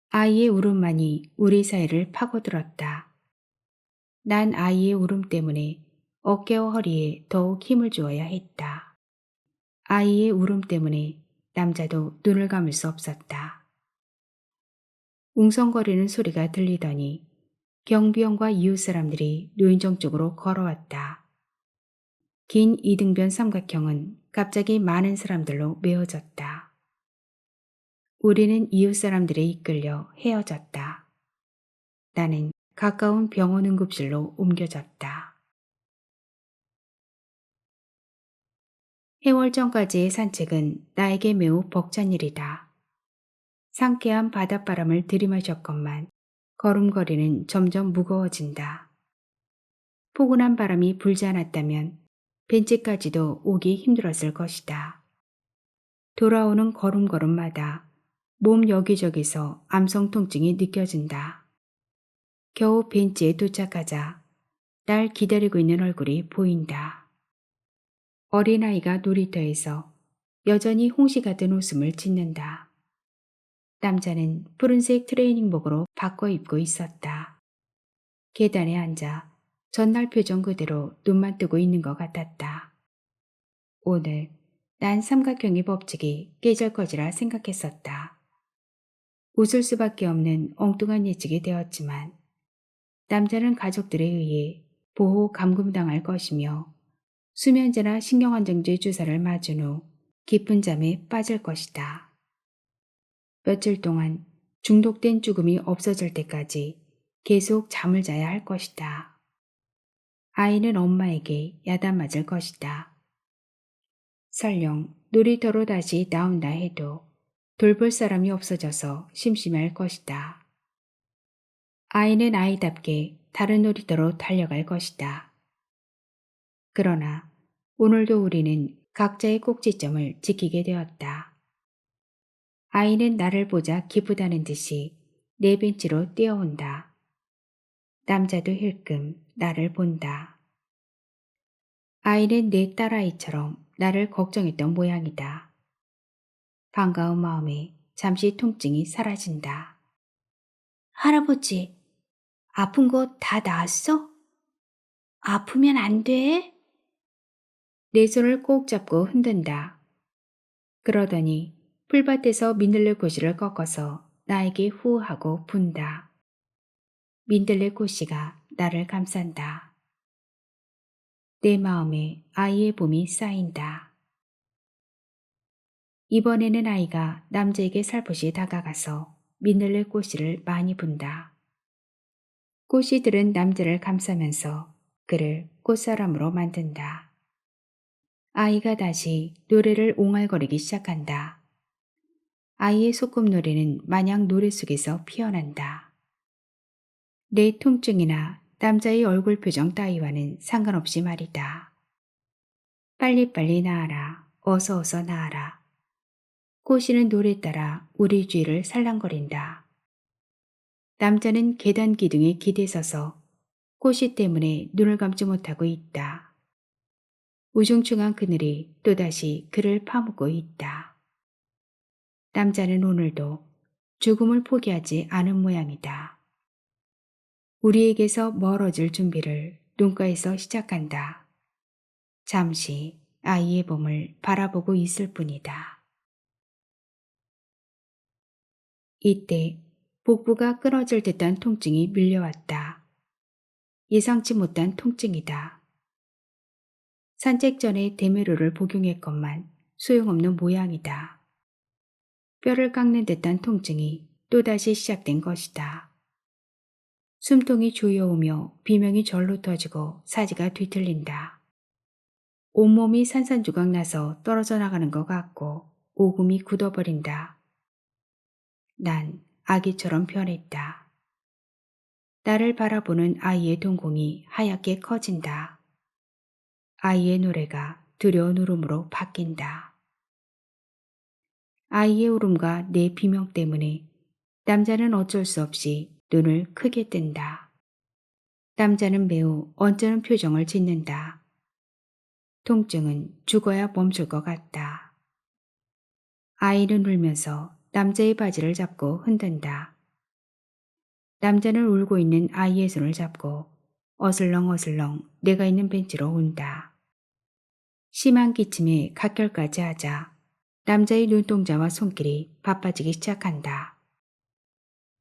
아이의 울음만이 우리 사이를 파고들었다. 난 아이의 울음 때문에 어깨와 허리에 더욱 힘을 주어야 했다. 아이의 울음 때문에 남자도 눈을 감을 수 없었다. 웅성거리는 소리가 들리더니 경비원과 이웃 사람들이 노인정 쪽으로 걸어왔다. 긴 이등변 삼각형은 갑자기 많은 사람들로 메워졌다. 우리는 이웃 사람들에 이끌려 헤어졌다. 나는 가까운 병원 응급실로 옮겨졌다. 해월정까지의 산책은 나에게 매우 벅찬 일이다. 상쾌한 바닷바람을 들이마셨건만 걸음걸이는 점점 무거워진다. 포근한 바람이 불지 않았다면 벤치까지도 오기 힘들었을 것이다. 돌아오는 걸음걸음마다 몸 여기저기서 암성 통증이 느껴진다. 겨우 벤치에 도착하자 날 기다리고 있는 얼굴이 보인다. 어린아이가 놀이터에서 여전히 홍시 같은 웃음을 짓는다. 남자는 푸른색 트레이닝복으로 바꿔 입고 있었다. 계단에 앉아 전날 표정 그대로 눈만 뜨고 있는 것 같았다. 오늘 난 삼각형의 법칙이 깨질 것이라 생각했었다. 웃을 수밖에 없는 엉뚱한 예측이 되었지만 남자는 가족들에 의해 보호 감금당할 것이며 수면제나 신경안정제 주사를 맞은 후 깊은 잠에 빠질 것이다. 며칠 동안 중독된 죽음이 없어질 때까지 계속 잠을 자야 할 것이다. 아이는 엄마에게 야단맞을 것이다. 설령 놀이터로 다시 나온다 해도 돌볼 사람이 없어져서 심심할 것이다. 아이는 아이답게 다른 놀이터로 달려갈 것이다. 그러나 오늘도 우리는 각자의 꼭지점을 지키게 되었다. 아이는 나를 보자 기쁘다는 듯이 내 벤치로 뛰어온다. 남자도 힐끔 나를 본다. 아이는 내 딸아이처럼 나를 걱정했던 모양이다. 반가운 마음에 잠시 통증이 사라진다. 할아버지, 아픈 거 다 나았어? 아프면 안 돼? 내 손을 꼭 잡고 흔든다. 그러더니 풀밭에서 민들레 꼬시를 꺾어서 나에게 후하고 분다. 민들레 꼬시가 나를 감싼다. 내 마음에 아이의 봄이 쌓인다. 이번에는 아이가 남자에게 살포시 다가가서 민들레 꼬시를 많이 분다. 꼬시들은 남자를 감싸면서 그를 꽃사람으로 만든다. 아이가 다시 노래를 옹알거리기 시작한다. 아이의 소꿉노래는 마냥 노래 속에서 피어난다. 내 통증이나 남자의 얼굴 표정 따위와는 상관없이 말이다. 빨리빨리 나아라. 어서 나아라. 꼬시는 노래 따라 우리 주위를 살랑거린다. 남자는 계단 기둥에 기대서서 꼬시 때문에 눈을 감지 못하고 있다. 우중충한 그늘이 또다시 그를 파묻고 있다. 남자는 오늘도 죽음을 포기하지 않은 모양이다. 우리에게서 멀어질 준비를 눈가에서 시작한다. 잠시 아이의 봄을 바라보고 있을 뿐이다. 이때 복부가 끊어질 듯한 통증이 밀려왔다. 예상치 못한 통증이다. 산책 전에 데메로를 복용했건만 소용없는 모양이다. 뼈를 깎는 듯한 통증이 또다시 시작된 것이다. 숨통이 조여오며 비명이 절로 터지고 사지가 뒤틀린다. 온몸이 산산조각 나서 떨어져 나가는 것 같고 오금이 굳어버린다. 난 아기처럼 변했다. 나를 바라보는 아이의 동공이 하얗게 커진다. 아이의 노래가 두려운 울음으로 바뀐다. 아이의 울음과 내 비명 때문에 남자는 어쩔 수 없이 눈을 크게 뜬다. 남자는 매우 언짢은 표정을 짓는다. 통증은 죽어야 멈출 것 같다. 아이는 울면서 남자의 바지를 잡고 흔든다. 남자는 울고 있는 아이의 손을 잡고 어슬렁어슬렁 내가 있는 벤치로 온다. 심한 기침에 각혈까지 하자 남자의 눈동자와 손길이 바빠지기 시작한다.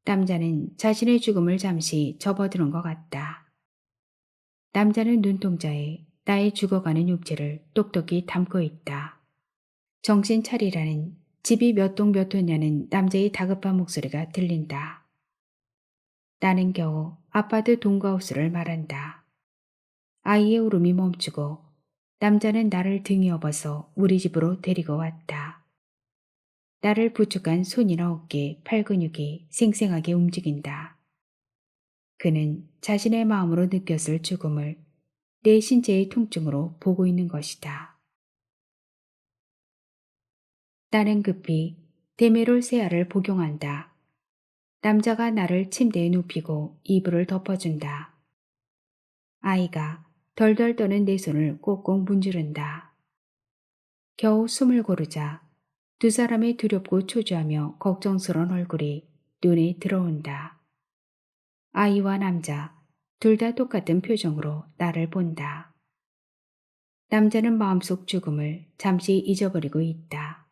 남자는 자신의 죽음을 잠시 접어드는 것 같다. 남자는 눈동자에 나의 죽어가는 육체를 똑똑히 담고 있다. 정신 차리라는, 집이 몇 동 몇 호냐는 남자의 다급한 목소리가 들린다. 나는 겨우 아파트 동가우스를 말한다. 아이의 울음이 멈추고 남자는 나를 등에 업어서 우리 집으로 데리고 왔다. 나를 부축한 손이나 어깨, 팔 근육이 생생하게 움직인다. 그는 자신의 마음으로 느꼈을 죽음을 내 신체의 통증으로 보고 있는 것이다. 나는 급히 데메롤 세아를 복용한다. 남자가 나를 침대에 눕히고 이불을 덮어준다. 아이가 덜덜 떠는 내 손을 꼭꼭 문지른다. 겨우 숨을 고르자 두 사람의 두렵고 초조하며 걱정스러운 얼굴이 눈에 들어온다. 아이와 남자 둘 다 똑같은 표정으로 나를 본다. 남자는 마음속 죽음을 잠시 잊어버리고 있다.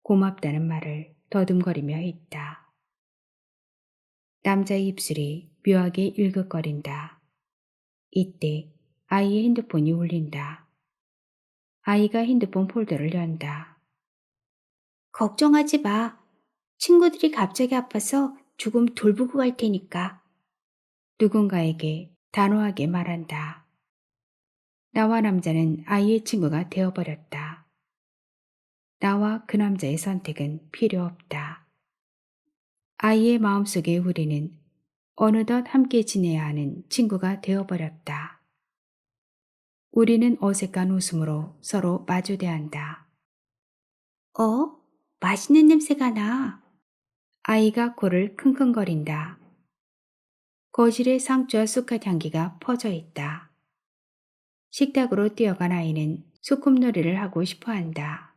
고맙다는 말을 더듬거리며 했다. 남자의 입술이 묘하게 일긋거린다. 이때 아이의 핸드폰이 울린다. 아이가 핸드폰 폴더를 연다. 걱정하지 마. 친구들이 갑자기 아파서 조금 돌보고 갈 테니까. 누군가에게 단호하게 말한다. 나와 남자는 아이의 친구가 되어버렸다. 나와 그 남자의 선택은 필요 없다. 아이의 마음속에 우리는 어느덧 함께 지내야 하는 친구가 되어버렸다. 우리는 어색한 웃음으로 서로 마주대한다. 맛있는 냄새가 나. 아이가 코를 킁킁거린다. 거실에 상추와 쑥갓 향기가 퍼져 있다. 식탁으로 뛰어간 아이는 소꿉놀이를 하고 싶어 한다.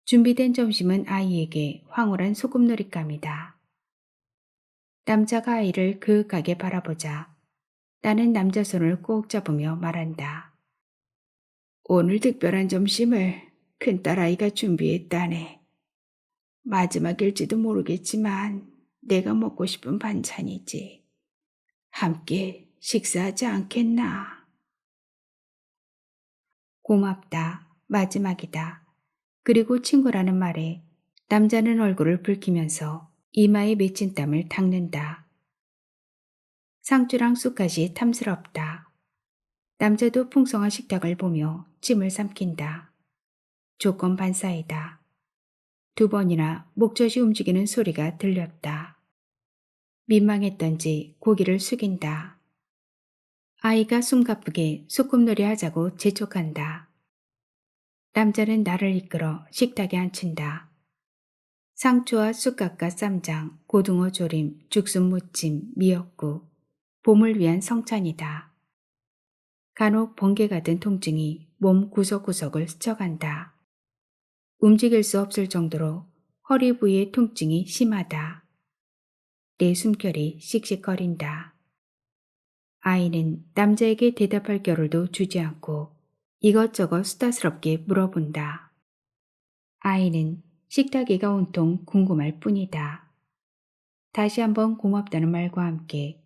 준비된 점심은 아이에게 황홀한 소꿉놀이감이다. 남자가 아이를 그윽하게 바라보자 나는 남자 손을 꼭 잡으며 말한다. 오늘 특별한 점심을 큰딸아이가 준비했다네. 마지막일지도 모르겠지만 내가 먹고 싶은 반찬이지. 함께 식사하지 않겠나? 고맙다. 마지막이다. 그리고 친구라는 말에 남자는 얼굴을 붉히면서 이마에 맺힌 땀을 닦는다. 상추랑 쑥갓이 탐스럽다. 남자도 풍성한 식탁을 보며 침을 삼킨다. 조건 반사이다. 두 번이나 목젖이 움직이는 소리가 들렸다. 민망했던지 고개를 숙인다. 아이가 숨가쁘게 소꿉놀이 하자고 재촉한다. 남자는 나를 이끌어 식탁에 앉힌다. 상추와 쑥갓과 쌈장, 고등어 조림, 죽순 무침, 미역국, 봄을 위한 성찬이다. 간혹 번개 같은 통증이 몸 구석구석을 스쳐간다. 움직일 수 없을 정도로 허리 부위의 통증이 심하다. 내 숨결이 씩씩거린다. 아이는 남자에게 대답할 겨를도 주지 않고 이것저것 수다스럽게 물어본다. 아이는 식탁이가 온통 궁금할 뿐이다. 다시 한번 고맙다는 말과 함께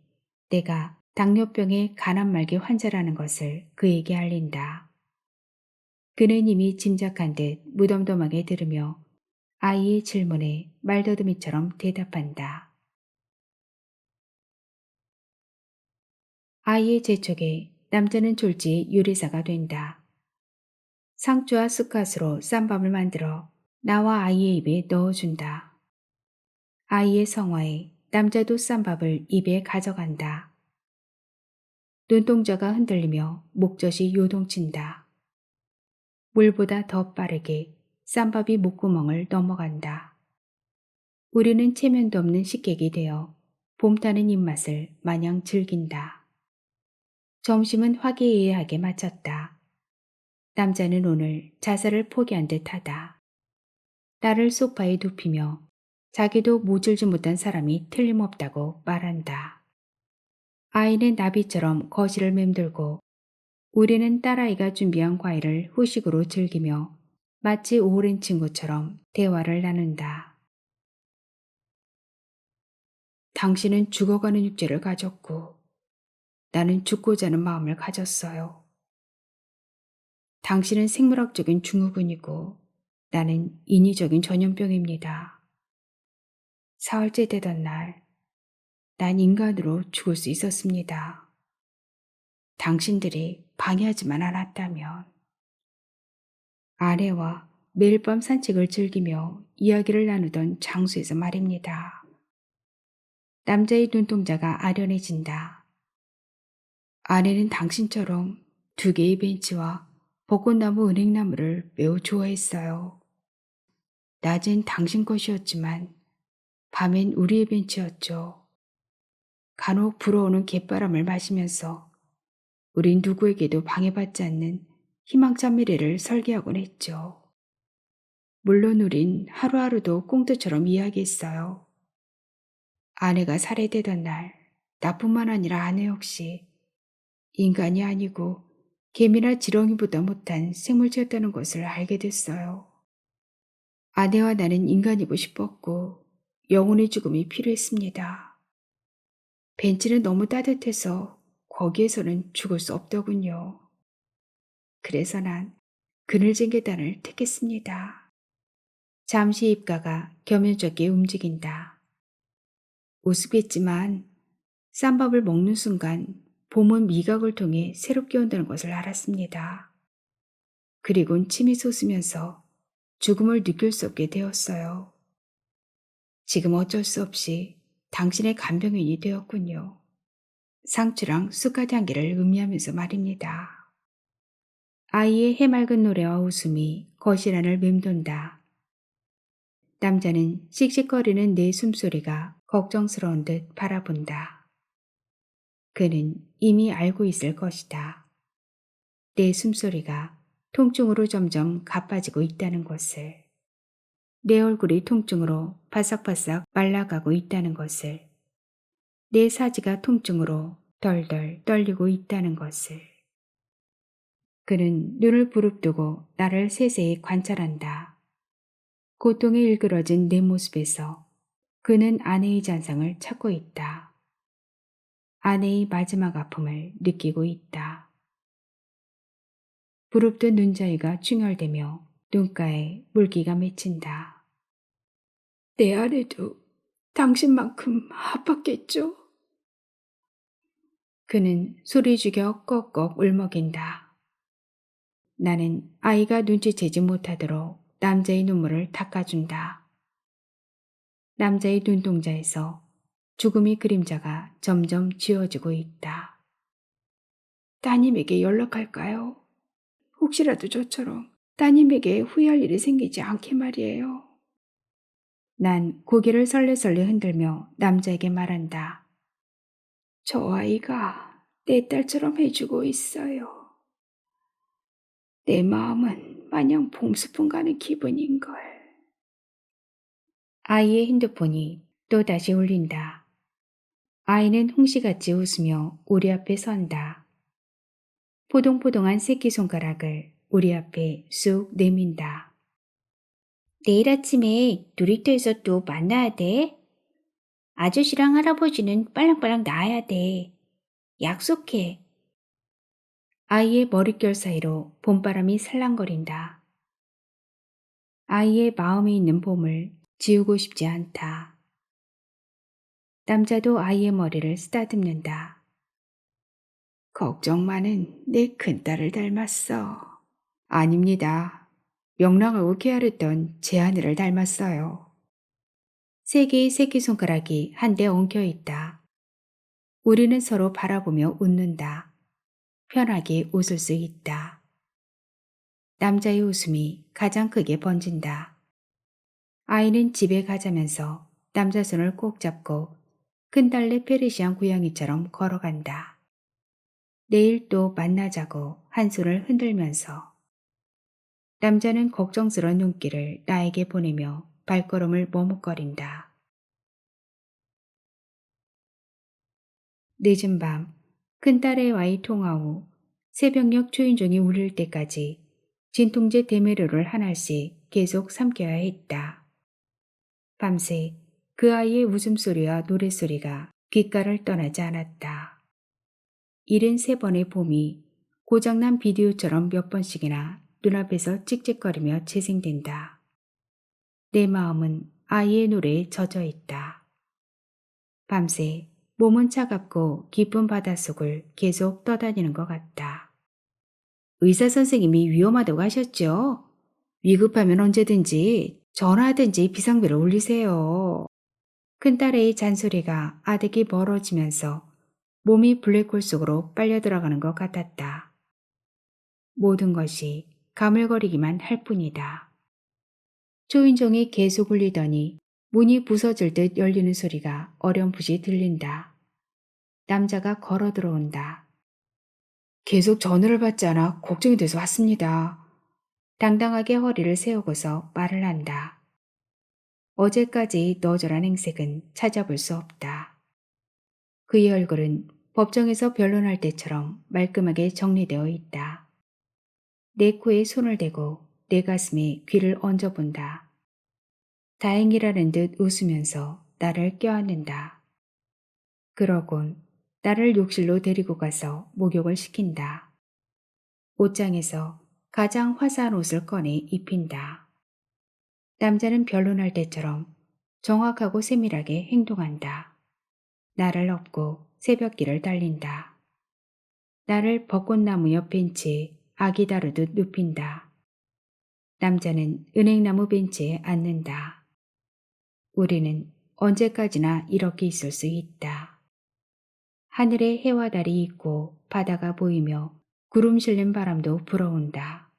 내가 당뇨병의 간암말기 환자라는 것을 그에게 알린다. 그는 이미 짐작한 듯 무덤덤하게 들으며 아이의 질문에 말더듬이처럼 대답한다. 아이의 재촉에 남자는 졸지에 요리사가 된다. 상추와 쑥갓으로 쌈밥을 만들어 나와 아이의 입에 넣어준다. 아이의 성화에 남자도 쌈밥을 입에 가져간다. 눈동자가 흔들리며 목젖이 요동친다. 물보다 더 빠르게 쌈밥이 목구멍을 넘어간다. 우리는 체면도 없는 식객이 되어 봄 타는 입맛을 마냥 즐긴다. 점심은 화기애애하게 마쳤다. 남자는 오늘 자살을 포기한 듯하다. 나를 소파에 눕히며 자기도 모질지 못한 사람이 틀림없다고 말한다. 아이는 나비처럼 거실을 맴돌고 우리는 딸아이가 준비한 과일을 후식으로 즐기며 마치 오랜 친구처럼 대화를 나눈다. 당신은 죽어가는 육체를 가졌고 나는 죽고자 하는 마음을 가졌어요. 당신은 생물학적인 증후군이고 나는 인위적인 전염병입니다. 사흘째 되던 날, 난 인간으로 죽을 수 있었습니다. 당신들이 방해하지만 않았다면. 아내와 매일 밤 산책을 즐기며 이야기를 나누던 장소에서 말입니다. 남자의 눈동자가 아련해진다. 아내는 당신처럼 2개의 벤치와 벚꽃나무 은행나무를 매우 좋아했어요. 낮엔 당신 것이었지만 밤엔 우리의 벤치였죠. 간혹 불어오는 갯바람을 마시면서 우린 누구에게도 방해받지 않는 희망찬 미래를 설계하곤 했죠. 물론 우린 하루하루도 꽁트처럼 이야기했어요. 아내가 살해되던 날 나뿐만 아니라 아내 역시 인간이 아니고 개미나 지렁이보다 못한 생물체였다는 것을 알게 됐어요. 아내와 나는 인간이고 싶었고 영혼의 죽음이 필요했습니다. 벤치는 너무 따뜻해서 거기에서는 죽을 수 없더군요. 그래서 난 그늘진 계단을 택했습니다. 잠시 입가가 겸연쩍게 움직인다. 우습겠지만 쌈밥을 먹는 순간 봄은 미각을 통해 새롭게 온다는 것을 알았습니다. 그리곤 침이 솟으면서 죽음을 느낄 수 없게 되었어요. 지금 어쩔 수 없이 당신의 간병인이 되었군요. 상추랑 쑥갓 향기를 음미하면서 말입니다. 아이의 해맑은 노래와 웃음이 거실 안을 맴돈다. 남자는 씩씩거리는 내 숨소리가 걱정스러운 듯 바라본다. 그는 이미 알고 있을 것이다. 내 숨소리가 통증으로 점점 가빠지고 있다는 것을. 내 얼굴이 통증으로 바삭바삭 말라가고 있다는 것을. 내 사지가 통증으로 덜덜 떨리고 있다는 것을. 그는 눈을 부릅뜨고 나를 세세히 관찰한다. 고통에 일그러진 내 모습에서 그는 아내의 잔상을 찾고 있다. 아내의 마지막 아픔을 느끼고 있다. 부릅뜬 눈자위가 충혈되며 눈가에 물기가 맺힌다. 내 아내도 당신만큼 아팠겠죠? 그는 소리 죽여 꺽꺽 울먹인다. 나는 아이가 눈치채지 못하도록 남자의 눈물을 닦아준다. 남자의 눈동자에서 죽음의 그림자가 점점 지워지고 있다. 따님에게 연락할까요? 혹시라도 저처럼 따님에게 후회할 일이 생기지 않게 말이에요. 난 고개를 설레설레 흔들며 남자에게 말한다. 저 아이가 내 딸처럼 해주고 있어요. 내 마음은 마냥 봉수풍 가는 기분인걸. 아이의 핸드폰이 또다시 울린다. 아이는 홍시같이 웃으며 우리 앞에 선다. 포동포동한 새끼손가락을 우리 앞에 쑥 내민다. 내일 아침에 놀이터에서 또 만나야 돼. 아저씨랑 할아버지는 빨랑빨랑 나와야 돼. 약속해. 아이의 머릿결 사이로 봄바람이 살랑거린다. 아이의 마음에 있는 봄을 지우고 싶지 않다. 남자도 아이의 머리를 쓰다듬는다. 걱정 많은 내 큰딸을 닮았어. 아닙니다. 명랑하고 쾌활했던 제 아내를 닮았어요. 3개의 새끼손가락이 한데 엉켜 있다. 우리는 서로 바라보며 웃는다. 편하게 웃을 수 있다. 남자의 웃음이 가장 크게 번진다. 아이는 집에 가자면서 남자 손을 꼭 잡고 큰딸내 페르시안 고양이처럼 걸어간다. 내일 또 만나자고 한 손을 흔들면서. 남자는 걱정스러운 눈길을 나에게 보내며 발걸음을 머뭇거린다. 늦은 밤 큰딸애와의 통화 후 새벽녘 초인종이 울릴 때까지 진통제 데메르를 하나씩 계속 삼켜야 했다. 밤새 그 아이의 웃음소리와 노랫소리가 귓가를 떠나지 않았다. 73번의 봄이 고장난 비디오처럼 몇 번씩이나 눈앞에서 찍찍거리며 재생된다. 내 마음은 아이의 노래에 젖어 있다. 밤새 몸은 차갑고 깊은 바닷속을 계속 떠다니는 것 같다. 의사 선생님이 위험하다고 하셨죠? 위급하면 언제든지 전화하든지 비상벨을 울리세요. 큰딸의 잔소리가 아득히 멀어지면서 몸이 블랙홀 속으로 빨려 들어가는 것 같았다. 모든 것이 가물거리기만 할 뿐이다. 초인종이 계속 울리더니 문이 부서질 듯 열리는 소리가 어렴풋이 들린다. 남자가 걸어 들어온다. 계속 전화를 받지 않아 걱정이 돼서 왔습니다. 당당하게 허리를 세우고서 말을 한다. 어제까지 너절한 행색은 찾아볼 수 없다. 그의 얼굴은 법정에서 변론할 때처럼 말끔하게 정리되어 있다. 내 코에 손을 대고 내 가슴에 귀를 얹어본다. 다행이라는 듯 웃으면서 나를 껴안는다. 그러곤 나를 욕실로 데리고 가서 목욕을 시킨다. 옷장에서 가장 화사한 옷을 꺼내 입힌다. 남자는 변론할 때처럼 정확하고 세밀하게 행동한다. 나를 업고 새벽길을 달린다. 나를 벚꽃나무 옆 벤치에 아기 다루듯 눕힌다. 남자는 은행나무 벤치에 앉는다. 우리는 언제까지나 이렇게 있을 수 있다. 하늘에 해와 달이 있고 바다가 보이며 구름 실린 바람도 불어온다.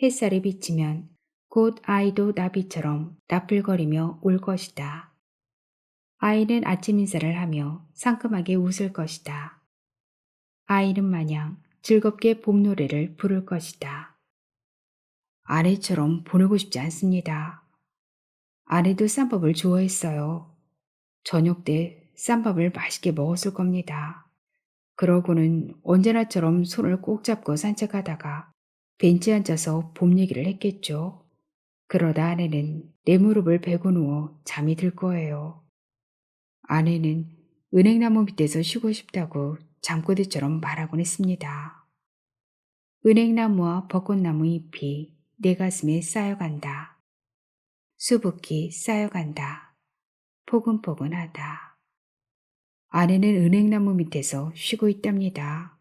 햇살이 비치면 곧 아이도 나비처럼 나풀거리며 울 것이다. 아이는 아침 인사를 하며 상큼하게 웃을 것이다. 아이는 마냥 즐겁게 봄 노래를 부를 것이다. 아내처럼 보내고 싶지 않습니다. 아내도 쌈밥을 좋아했어요. 저녁 때 쌈밥을 맛있게 먹었을 겁니다. 그러고는 언제나처럼 손을 꼭 잡고 산책하다가 벤치에 앉아서 봄 얘기를 했겠죠. 그러다 아내는 내 무릎을 베고 누워 잠이 들 거예요. 아내는 은행나무 밑에서 쉬고 싶다고 잠꼬대처럼 말하곤 했습니다. 은행나무와 벚꽃나무 잎이 내 가슴에 쌓여간다. 수북히 쌓여간다. 포근포근하다. 아내는 은행나무 밑에서 쉬고 있답니다.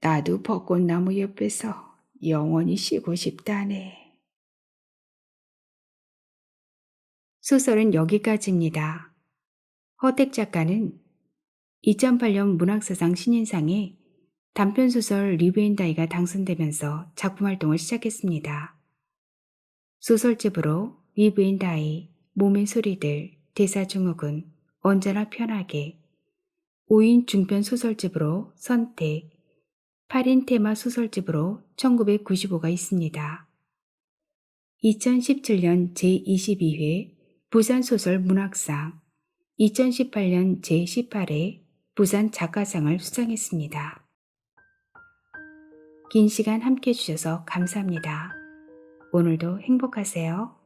나도 벚꽃나무 옆에서 영원히 쉬고 싶다네. 소설은 여기까지입니다. 허택 작가는 2008년 문학사상 신인상에 단편소설 리브앤다이가 당선되면서 작품 활동을 시작했습니다. 소설집으로 리브앤다이, 몸의 소리들, 대사증후군, 언제나 편하게, 5인 중편 소설집으로 선택, 8인 테마 소설집으로 1995가 있습니다. 2017년 제22회 부산소설 문학상, 2018년 제18회 부산 작가상을 수상했습니다. 긴 시간 함께 해주셔서 감사합니다. 오늘도 행복하세요.